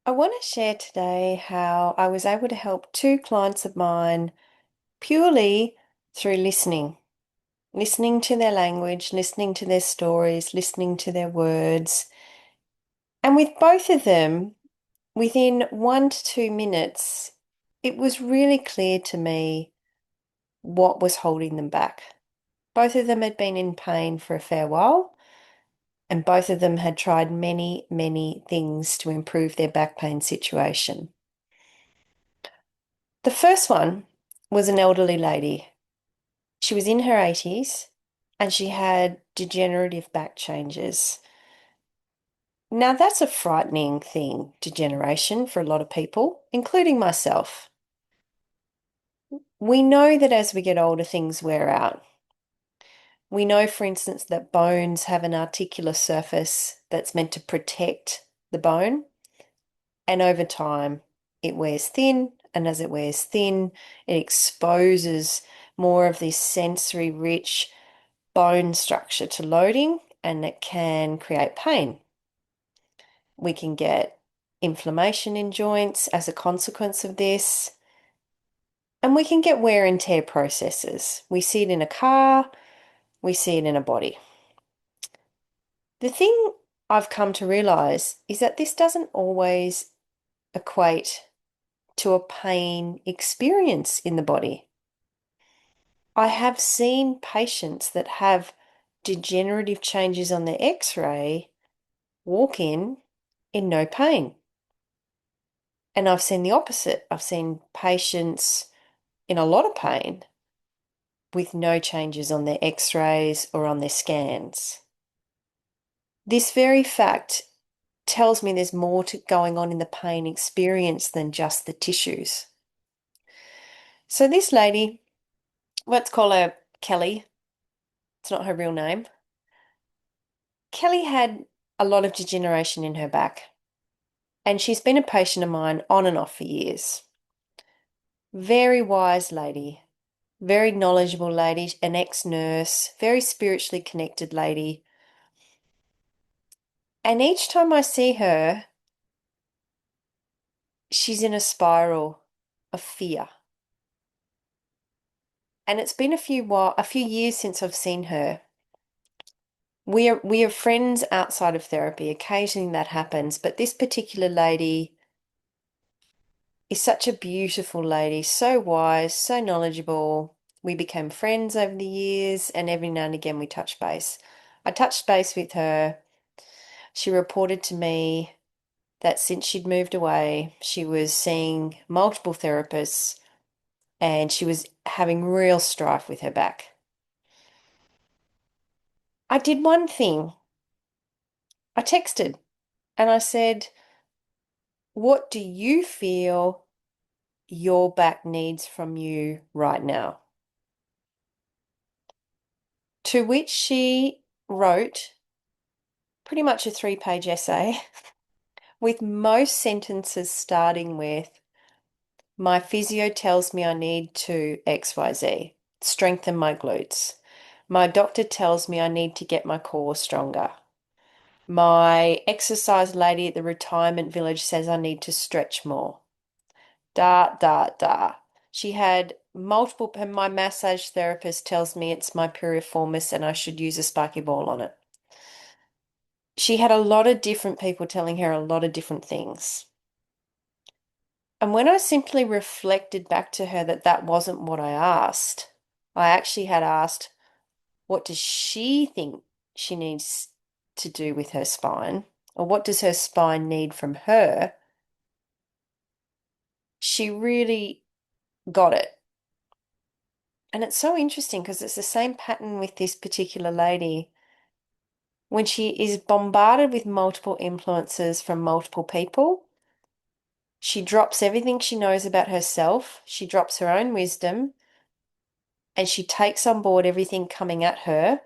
I want to share today how I was able to help two clients of mine purely through listening to their language, listening to their stories, listening to their words. And with both of them, within 1 to 2 minutes, it was really clear to me what was holding them back. Both of them had been in pain for a fair while, and both of them had tried many, many things to improve their back pain situation. The first one was an elderly lady. She was in her 80s and she had degenerative back changes. Now, that's a frightening thing, degeneration, for a lot of people, including myself. We know that as we get older, things wear out. We know, for instance, that bones have an articular surface that's meant to protect the bone, and over time, it wears thin, and as it wears thin, it exposes more of this sensory rich bone structure to loading, and it can create pain. We can get inflammation in joints as a consequence of this, and we can get wear and tear processes. We see it in a car, we see it in a body. The thing I've come to realize is that this doesn't always equate to a pain experience in the body. I have seen patients that have degenerative changes on their x-ray walk in no pain. And I've seen the opposite. I've seen patients in a lot of pain with no changes on their x-rays or on their scans. This very fact tells me there's more going on in the pain experience than just the tissues. So this lady, let's call her Kelly. It's not her real name. Kelly had a lot of degeneration in her back, and she's been a patient of mine on and off for years. Very wise lady, very knowledgeable lady, an ex-nurse, very spiritually connected lady. And each time I see her, she's in a spiral of fear. And it's been a few years since I've seen her. We are friends outside of therapy. Occasionally that happens, but this particular lady is such a beautiful lady, so wise, so knowledgeable. We became friends over the years, and every now and again we touch base. I touched base with her. She reported to me that since she'd moved away, she was seeing multiple therapists and she was having real strife with her back. I did one thing. I texted and I said, "What do you feel your back needs from you right now?" To which she wrote pretty much a 3-page essay with most sentences starting with, "My physio tells me I need to XYZ, strengthen my glutes. My doctor tells me I need to get my core stronger. My exercise lady at the retirement village says I need to stretch more. Da, da, da." She had multiple, and my massage therapist tells me it's my piriformis and I should use a spiky ball on it. She had a lot of different people telling her a lot of different things. And when I simply reflected back to her that that wasn't what I asked, I actually had asked, what does she think she needs to do with her spine? Or what does her spine need from her? She really got it. And it's so interesting because it's the same pattern with this particular lady. When she is bombarded with multiple influences from multiple people, she drops everything she knows about herself. She drops her own wisdom and she takes on board everything coming at her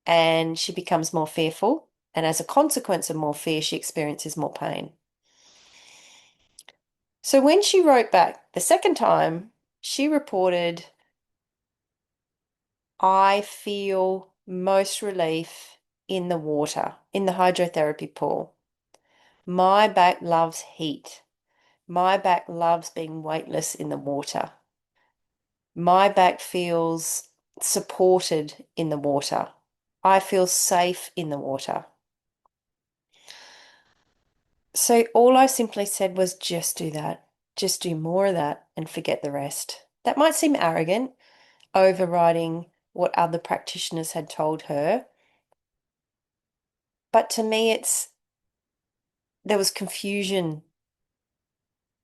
and she becomes more fearful. And as a consequence of more fear, she experiences more pain. So when she wrote back the second time, she reported, "I feel most relief in the water, in the hydrotherapy pool. My back loves heat. My back loves being weightless in the water. My back feels supported in the water. I feel safe in the water. So all I simply said was just do that. Just do more of that and forget the rest. That might seem arrogant, overriding what other practitioners had told her. But to me, there was confusion.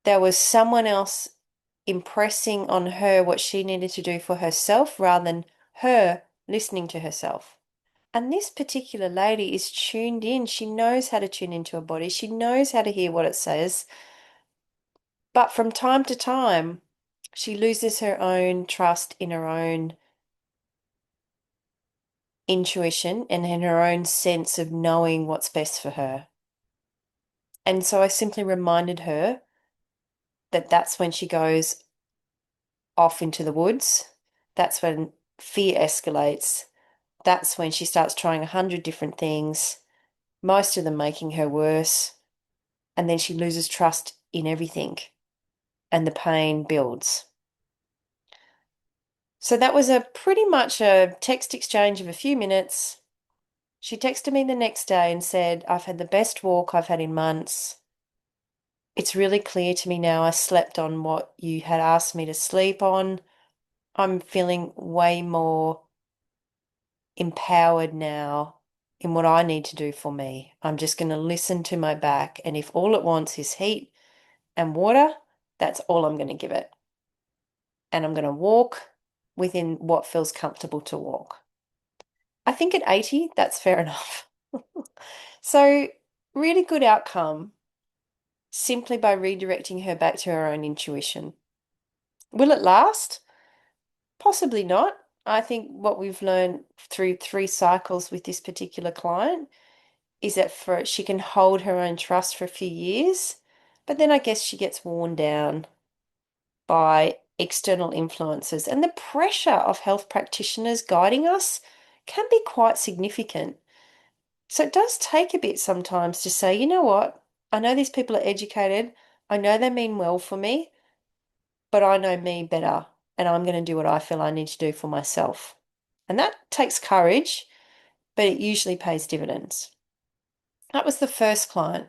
There was someone else impressing on her what she needed to do for herself rather than her listening to herself. And this particular lady is tuned in. She knows how to tune into her body. She knows how to hear what it says. But from time to time, she loses her own trust in her own intuition and in her own sense of knowing what's best for her. And so I simply reminded her that that's when she goes off into the woods. That's when fear escalates. That's when she starts trying 100 different things, most of them making her worse. And then she loses trust in everything and the pain builds. So that was a pretty much a text exchange of a few minutes. She texted me the next day and said, I've had the best walk I've had in months. It's really clear to me now I slept on what you had asked me to sleep on. I'm feeling way more empowered now in what I need to do for me. I'm just going to listen to my back. And if all it wants is heat and water, that's all I'm going to give it. And I'm going to walk within what feels comfortable to walk. I think at 80, that's fair enough. So, really good outcome simply by redirecting her back to her own intuition. Will it last? Possibly not. I think what we've learned through 3 cycles with this particular client is that she can hold her own trust for a few years, but then I guess she gets worn down by external influences. And the pressure of health practitioners guiding us can be quite significant. So it does take a bit sometimes to say, you know what? I know these people are educated. I know they mean well for me, but I know me better, and I'm going to do what I feel I need to do for myself. And that takes courage, but it usually pays dividends. That was the first client.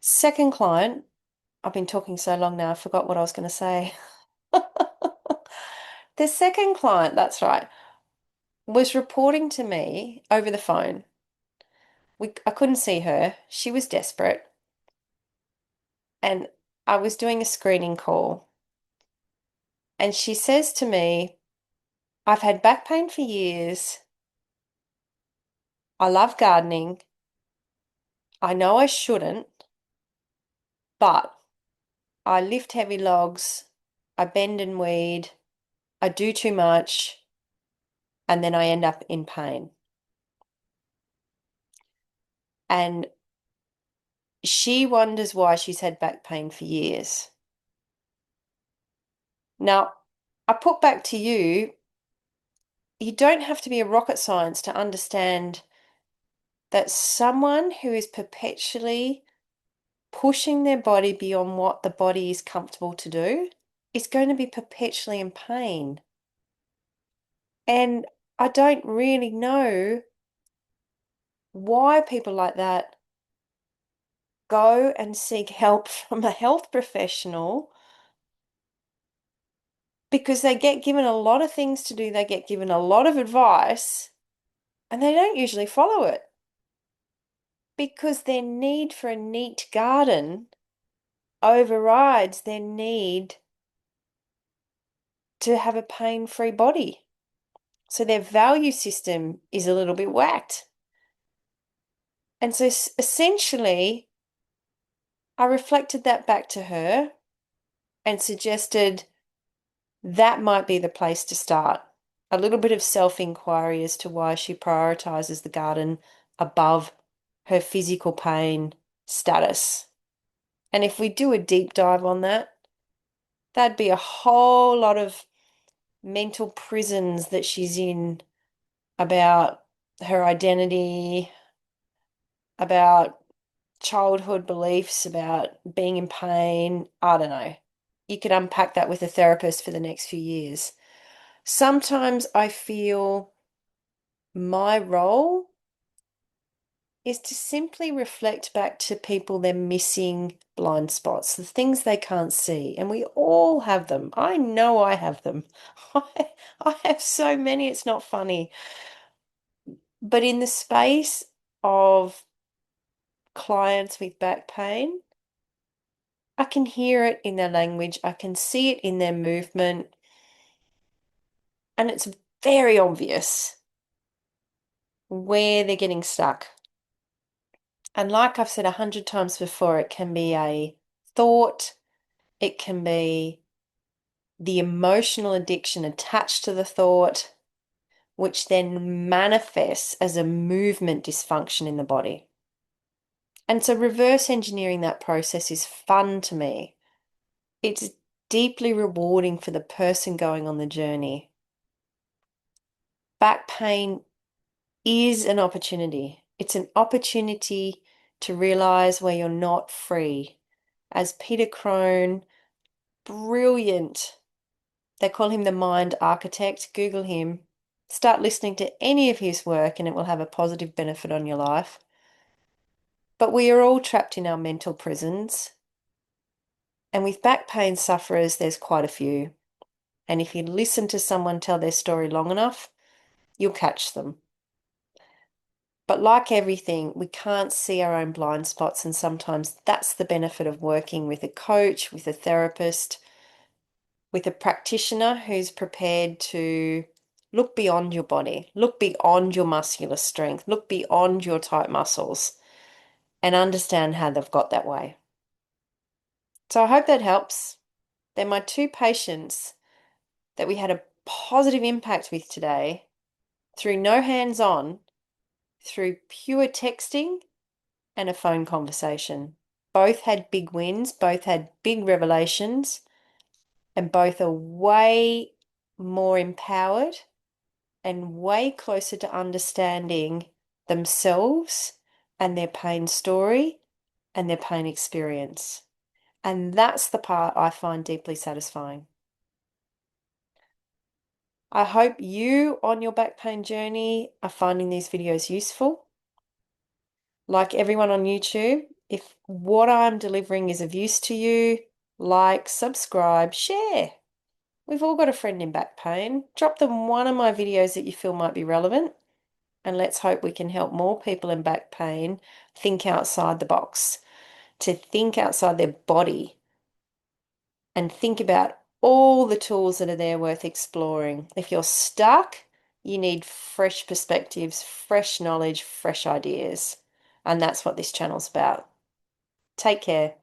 Second client, I've been talking so long now, I forgot what I was going to say. The second client, that's right, was reporting to me over the phone. I couldn't see her. She was desperate. And I was doing a screening call. And she says to me, I've had back pain for years. I love gardening. I know I shouldn't, but I lift heavy logs. I bend and weed. I do too much. And then I end up in pain. And she wonders why she's had back pain for years. Now, I put back to you, you don't have to be a rocket science to understand that someone who is perpetually pushing their body beyond what the body is comfortable to do is going to be perpetually in pain. And I don't really know why people like that go and seek help from a health professional because they get given a lot of things to do, they get given a lot of advice, and they don't usually follow it because their need for a neat garden overrides their need to have a pain-free body. So their value system is a little bit whacked. And so essentially, I reflected that back to her and suggested that might be the place to start. A little bit of self-inquiry as to why she prioritizes the garden above her physical pain status. And if we do a deep dive on that, that'd be a whole lot of mental prisons that she's in about her identity, about childhood beliefs about being in pain. I don't know. You could unpack that with a therapist for the next few years. Sometimes I feel my role is to simply reflect back to people their missing blind spots, the things they can't see. And we all have them. I know I have them. I, I have so many, it's not funny. But in the space of clients with back pain, I can hear it in their language, I can see it in their movement, and it's very obvious where they're getting stuck. And like I've said 100 times before, it can be a thought, it can be the emotional addiction attached to the thought, which then manifests as a movement dysfunction in the body. And so reverse engineering that process is fun to me. It's deeply rewarding for the person going on the journey. Back pain is an opportunity. It's an opportunity to realize where you're not free. As Peter Crone, brilliant, they call him the mind architect. Google him. Start listening to any of his work and it will have a positive benefit on your life. But we are all trapped in our mental prisons. And with back pain sufferers, there's quite a few. And if you listen to someone tell their story long enough, you'll catch them. But like everything, we can't see our own blind spots. And sometimes that's the benefit of working with a coach, with a therapist, with a practitioner who's prepared to look beyond your body, look beyond your muscular strength, look beyond your tight muscles, and understand how they've got that way. So I hope that helps. They're my two patients that we had a positive impact with today through no hands-on, through pure texting and a phone conversation. Both had big wins, both had big revelations, and both are way more empowered and way closer to understanding themselves and their pain story and their pain experience. And that's the part I find deeply satisfying. I hope you on your back pain journey are finding these videos useful. Like everyone on YouTube, if what I'm delivering is of use to you, like, subscribe, share. We've all got a friend in back pain. Drop them one of my videos that you feel might be relevant, and let's hope we can help more people in back pain think outside the box, to think outside their body and think about all the tools that are there worth exploring. If you're stuck, you need fresh perspectives, fresh knowledge, fresh ideas. And that's what this channel's about. Take care.